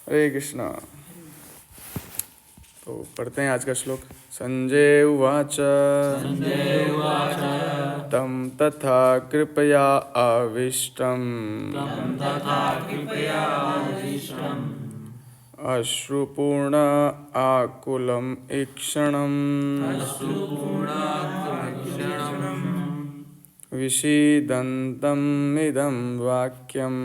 हरे कृष्णा। तो पढ़ते हैं आज का श्लोक। संजय उवाच तं तथा कृपया आविष्टम् अश्रुपूर्ण आकुलम् ईक्षणम् विषीदन्तम् इदं वाक्यम्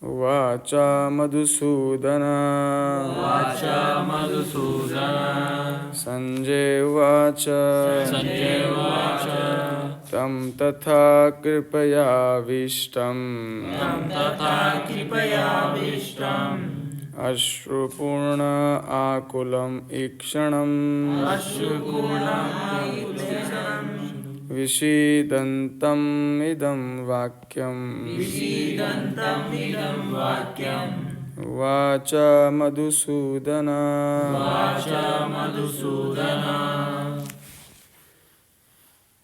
उवाच मधुसूदन। संजय उवाच तं तथा कृपयाविष्टम् अश्रुपूर्ण आकुलम् ईक्षणम् विषीदन्तम् इदं वाक्यम् उवाच मधुसूदन।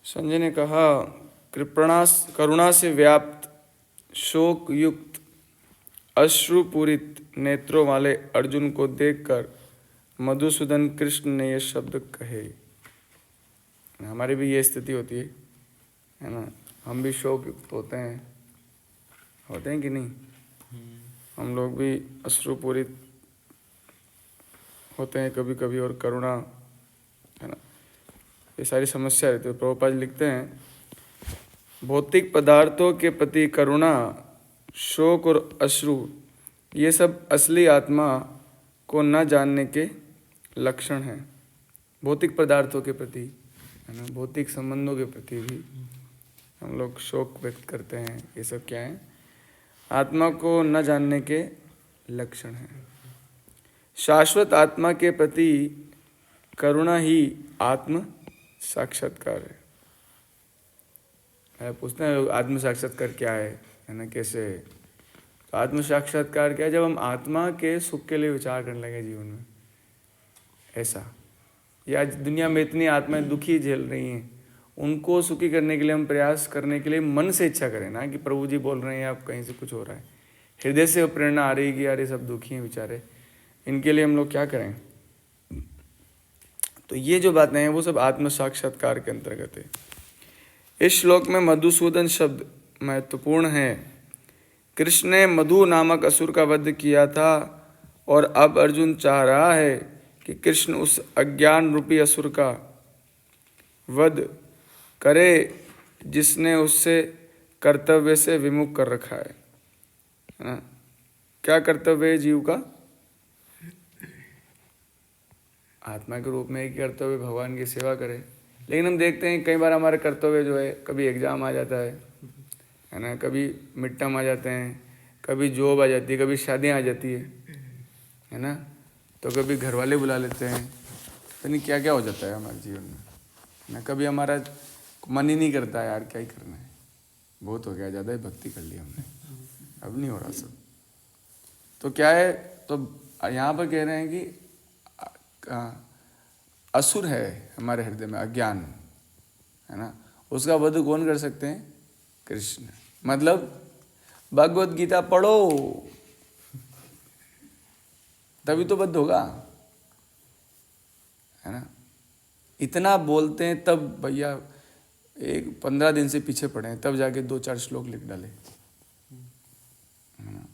संजय ने कहा, करुणा से व्याप्त, शोक युक्त, अश्रुपूरित नेत्रों वाले अर्जुन को देखकर मधुसूदन कृष्ण ने ये शब्द कहे। हमारी भी ये स्थिति होती है ना। हम भी शोक युक्त होते हैं कि नहीं? हम लोग भी अश्रुपूरित होते हैं कभी कभी, और करुणा, है ना, ये सारी समस्या रहती है। प्रभुपाद लिखते हैं, भौतिक पदार्थों के प्रति करुणा, शोक और अश्रु, ये सब असली आत्मा को न जानने के लक्षण हैं। भौतिक पदार्थों के प्रति, है ना, भौतिक संबंधों के प्रति भी हम लोग शोक व्यक्त करते हैं। ये सब क्या है? आत्मा को न जानने के लक्षण हैं। शाश्वत आत्मा के प्रति करुणा ही आत्म साक्षात्कार है। पूछते हैं लोग, आत्म साक्षात्कार क्या है ना, कैसे? तो आत्म साक्षात्कार क्या है? जब हम आत्मा के सुख के लिए विचार करने लगे जीवन में, ऐसा। या दुनिया में इतनी आत्माएं दुखी झेल रही हैं, उनको सुखी करने के लिए हम प्रयास करने के लिए मन से इच्छा करें ना, कि प्रभु जी बोल रहे हैं, आप कहीं से कुछ हो रहा है, हृदय से प्रेरणा आ रही है कि यार ये सब दुखी हैं बेचारे, इनके लिए हम लोग क्या करें। तो ये जो बातें हैं वो सब आत्म साक्षात्कार के अंतर्गत है। इस श्लोक में मधुसूदन शब्द महत्वपूर्ण है। कृष्ण ने मधु नामक असुर का वध किया था, और अब अर्जुन चाह रहा है कि कृष्ण उस अज्ञान रूपी असुर का वध करे जिसने उससे कर्तव्य से विमुख कर रखा है ना। क्या कर्तव्य है जीव का? आत्मा के रूप में एक कर्तव्य भगवान की सेवा करे। लेकिन हम देखते हैं कई बार हमारे कर्तव्य जो है, कभी एग्जाम आ जाता है ना, कभी मिड टर्म आ जाते हैं, कभी जॉब आ जाती है, कभी शादियाँ आ जाती है ना, तो कभी घर वाले बुला लेते हैं, तो नहीं क्या क्या हो जाता है हमारे जीवन में ना। कभी हमारा मन ही नहीं करता है, यार क्या ही करना है, बहुत हो गया, ज़्यादा ही भक्ति कर ली हमने, अब नहीं हो रहा सब। तो क्या है, तो यहाँ पर कह रहे हैं कि असुर है हमारे हृदय में, अज्ञान, है ना, उसका वध कौन कर सकते हैं? कृष्ण। मतलब भगवत गीता पढ़ो तभी तो वध होगा, है ना। इतना बोलते हैं तब भैया 15 दिन से पीछे पड़े हैं, तब जाके 2-4 श्लोक लिख डाले, है ना।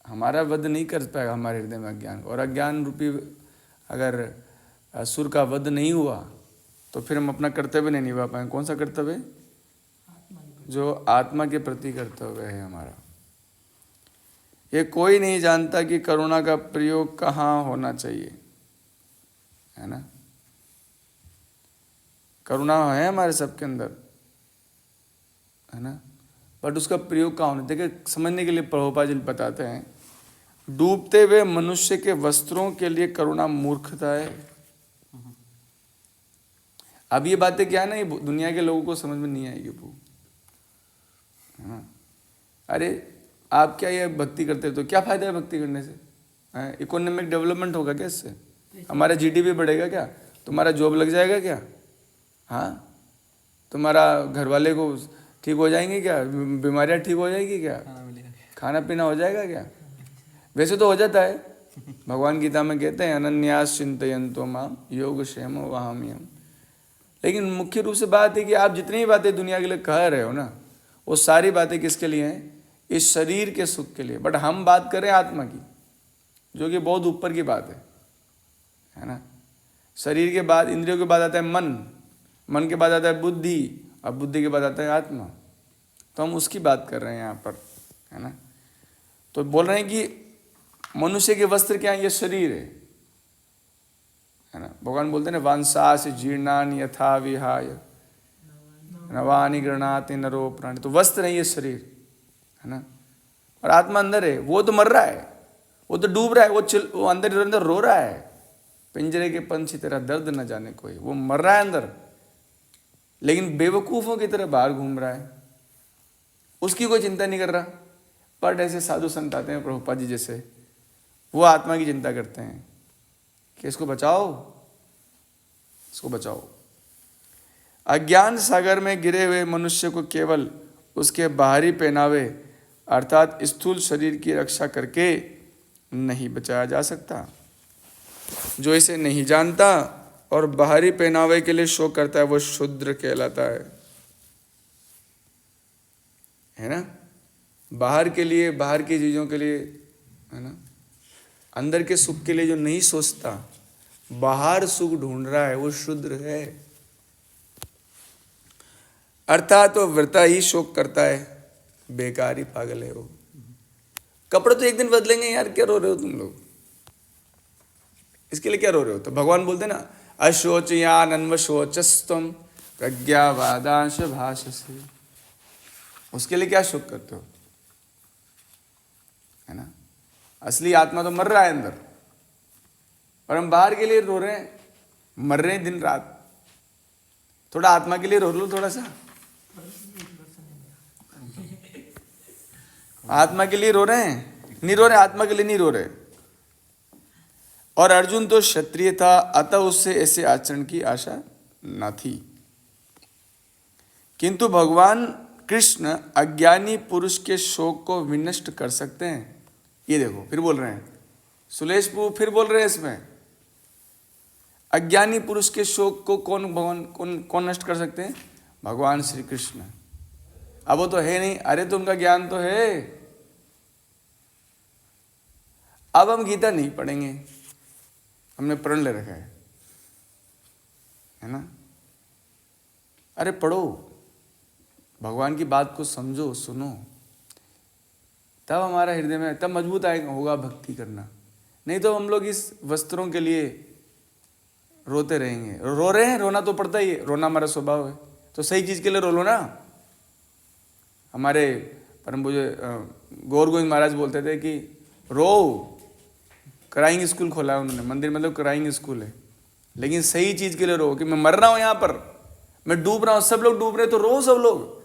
हमारा वध नहीं कर पाएगा हमारे हृदय में अज्ञान, और अज्ञान रूपी अगर असुर का वध नहीं हुआ तो फिर हम अपना कर्तव्य नहीं निभा पाएंगे। कौन सा कर्तव्य? जो आत्मा के प्रति कर्तव्य है हमारा। ये कोई नहीं जानता कि करुणा का प्रयोग कहाँ होना चाहिए, है ना। करुणा है हमारे सबके अंदर, है ना, बट उसका प्रयोग कहाँ होना? देखिए, समझने के लिए प्रभुपाद जी बताते हैं, डूबते हुए मनुष्य के वस्त्रों के लिए करुणा मूर्खता है। अब ये बातें क्या है ना, ये दुनिया के लोगों को समझ में नहीं आएगी वो, है ना। अरे आप क्या ये भक्ति करते हो तो क्या फायदा है भक्ति करने से? इकोनॉमिक डेवलपमेंट होगा क्या इससे? हमारा जीडीपी बढ़ेगा क्या? तुम्हारा जॉब लग जाएगा क्या? हाँ, तुम्हारा घर वाले को ठीक हो जाएंगे क्या? बीमारियां ठीक हो जाएगी क्या? खाना पीना हो जाएगा क्या? वैसे तो हो जाता है। भगवान गीता में कहते हैं अनन्यास चिंतयन्तो माम योगक्षेमो वहाम्यहम्। लेकिन मुख्य रूप से बात है कि आप जितनी भी बातें दुनिया के लिए कह रहे हो ना, वो सारी बातें किसके लिए हैं? इस शरीर के सुख के लिए। बट हम बात कर रहे हैं आत्मा की, जो कि बहुत ऊपर की बात है ना। शरीर के बाद, इंद्रियों के बाद आता है मन, मन के बाद आता है बुद्धि, और बुद्धि के बाद आता है आत्मा। तो हम उसकी बात कर रहे हैं यहाँ पर, है ना। तो बोल रहे हैं कि मनुष्य के वस्त्र क्या है? ये शरीर है ना। भगवान बोलते हैं ना, वांसास जीर्णानि यथा विहाय नवानि गृह्णाति नरो प्राणी। तो वस्त्र है ये शरीर, है ना। और आत्मा अंदर है, वो तो मर रहा है, वो तो डूब रहा है, वो अंदर अंदर रो रहा है। पिंजरे के पंछी तेरा दर्द न जाने कोई, वो मर रहा है अंदर, लेकिन बेवकूफों की तरह बाहर घूम रहा है, उसकी कोई चिंता नहीं कर रहा। बट ऐसे साधु संत आते हैं प्रभुपाद जी जैसे, वो आत्मा की चिंता करते हैं कि इसको बचाओ, इसको बचाओ। अज्ञान सागर में गिरे हुए मनुष्य को केवल उसके बाहरी पहनावे अर्थात स्थूल शरीर की रक्षा करके नहीं बचाया जा सकता। जो इसे नहीं जानता और बाहरी पहनावे के लिए शोक करता है, वो शूद्र कहलाता है ना। बाहर के लिए, बाहर की चीजों के लिए, है ना, अंदर के सुख के लिए जो नहीं सोचता, बाहर सुख ढूंढ रहा है, वो शूद्र है। अर्थात वो वृथा ही शोक करता है, बेकार ही पागल है वो। कपड़े तो एक दिन बदलेंगे यार, क्या रो रहे हो तुम लोग? इसके लिए क्या रो रहे हो? तो भगवान बोलते ना, अशोचयान अन्वशोचस्तम प्रज्ञावादांश भाषसे। उसके लिए क्या शोक करते हो, है ना। असली आत्मा तो मर रहा है अंदर, और हम बाहर के लिए रो रहे हैं, मर रहे हैं दिन रात। थोड़ा आत्मा के लिए रो लो, थोड़ा सा आत्मा के लिए रो रहे हैं, नहीं रो रहे, आत्मा के लिए नहीं रो रहे। और अर्जुन तो क्षत्रिय था, अतः उससे ऐसे आचरण की आशा न थी। किंतु भगवान कृष्ण अज्ञानी पुरुष के शोक को विनष्ट कर सकते हैं। ये देखो फिर बोल रहे हैं, सुलेश प्रभु फिर बोल रहे हैं इसमें, अज्ञानी पुरुष के शोक को कौन भगवान कौन नष्ट कर सकते हैं? भगवान श्री कृष्ण। अब वो तो है नहीं, अरे तो उनका ज्ञान तो है। अब हम गीता नहीं पढ़ेंगे, हमने प्रण ले रखा है ना। अरे पढ़ो, भगवान की बात को समझो, सुनो, तब हमारा हृदय में तब मजबूत आएगा, होगा भक्ति करना। नहीं तो हम लोग इस वस्त्रों के लिए रोते रहेंगे। रो रहे हैं, रोना तो पड़ता ही है, रोना हमारा स्वभाव है, तो सही चीज के लिए रो लो ना। हमारे परम पूज्य गौर गोविंद महाराज बोलते थे कि रो, क्राइंग स्कूल खोला है उन्होंने, मंदिर मतलब क्राइंग स्कूल है, लेकिन सही चीज के लिए रो। कि मैं मर रहा हूं यहाँ पर, मैं डूब रहा हूं, सब लोग डूब रहे, तो रो सब लोग।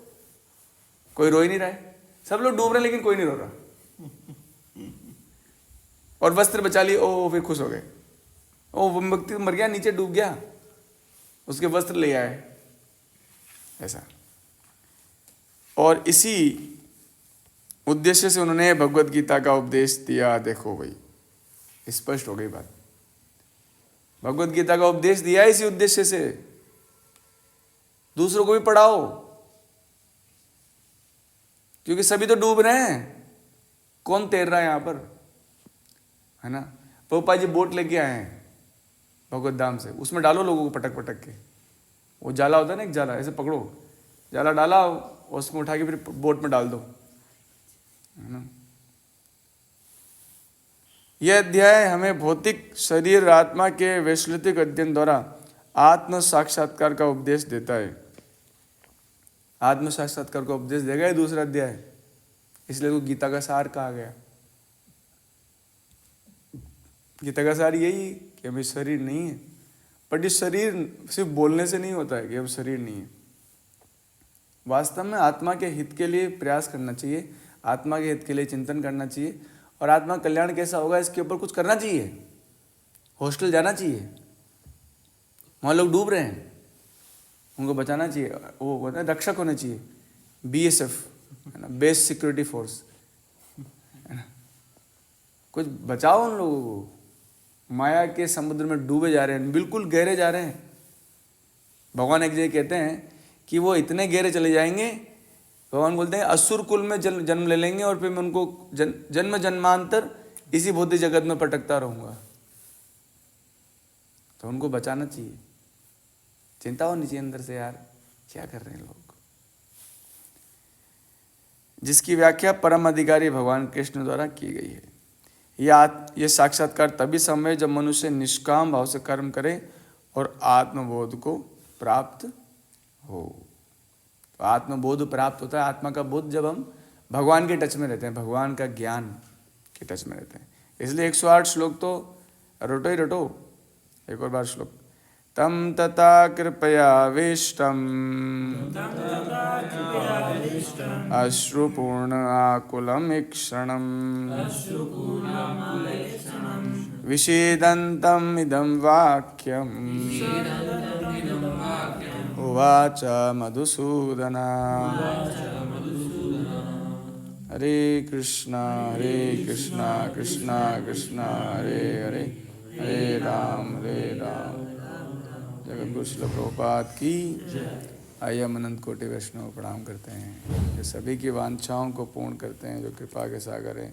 कोई रो ही नहीं रहा है, सब लोग डूब रहे हैं लेकिन कोई नहीं रो रहा। और वस्त्र बचा लिए, ओ फिर खुश हो गए, ओ वो व्यक्ति मर गया, नीचे डूब गया, उसके वस्त्र ले आए, ऐसा। और इसी उद्देश्य से उन्होंने भगवत गीता का उपदेश दिया। देखो भाई, स्पष्ट हो गई बात। भगवत गीता का उपदेश दिया इसी उद्देश्य से, दूसरों को भी पढ़ाओ, क्योंकि सभी तो डूब रहे हैं, कौन तैर रहा है यहां पर, है ना। पप्पा जी बोट लेके आए हैं भगवत धाम से, उसमें डालो लोगों को पटक पटक के। वो जाला होता है ना, एक जाला, ऐसे पकड़ो, जाला डाला, उसको उठा के फिर बोट में डाल दो, है ना। यह अध्याय हमें भौतिक शरीर आत्मा के वैश्विक अध्ययन द्वारा आत्म साक्षात्कार का उपदेश देता है। आत्म साक्षात्कार का उपदेश देगा ये दूसरा अध्याय, इसलिए तो गीता का सार कहा गया। गीता का सार यही कि हमें शरीर नहीं है, बट इस शरीर सिर्फ बोलने से नहीं होता है कि अब शरीर नहीं है। वास्तव में आत्मा के हित के लिए प्रयास करना चाहिए, आत्मा के हित के लिए चिंतन करना चाहिए, और आत्मा कल्याण कैसा होगा इसके ऊपर कुछ करना चाहिए। हॉस्टल जाना चाहिए, वहाँ लोग डूब रहे हैं, उनको बचाना चाहिए, वो बोलते हैं रक्षक होने चाहिए, BSF है ना, बेस सिक्योरिटी फोर्स है ना। कुछ बचाओ उन लोगों को, माया के समुद्र में डूबे जा रहे हैं, बिल्कुल गहरे जा रहे हैं। भगवान एक जगह कहते हैं कि वो इतने गहरे चले जाएंगे, भगवान बोलते हैं असुर कुल में जन्म ले लेंगे और फिर मैं उनको जन्म जन्मांतर इसी भौतिक जगत में पटकता रहूँगा। तो उनको बचाना चाहिए, चिंता होनी चाहिए अंदर से, यार क्या कर रहे हैं लोग। जिसकी व्याख्या परम अधिकारी भगवान कृष्ण द्वारा की गई है। यह साक्षात्कार तभी संभव है जब मनुष्य निष्काम भाव से कर्म करे और आत्मबोध को प्राप्त हो। तो आत्मबोध प्राप्त होता है, आत्मा का बोध, जब हम भगवान के टच में रहते हैं, भगवान का ज्ञान के टच में रहते हैं। इसलिए 108 श्लोक तो रटो ही रटो। एक और बार श्लोक। तम तथा कृपयावेष्टम् अश्रुपूर्ण आकुलमीक्षणम् विषेदन्तम् इदं वाक्यम् उवाच मधुसूदना। हरे कृष्णा कृष्णा कृष्णा हरे हरे, हरे राम जगद्गुरु श्रील प्रभुपाद की। आइए हम अनंत कोटि वैष्णव प्रणाम करते हैं, जो सभी की वांछाओं को पूर्ण करते हैं, जो कृपा के सागर हैं।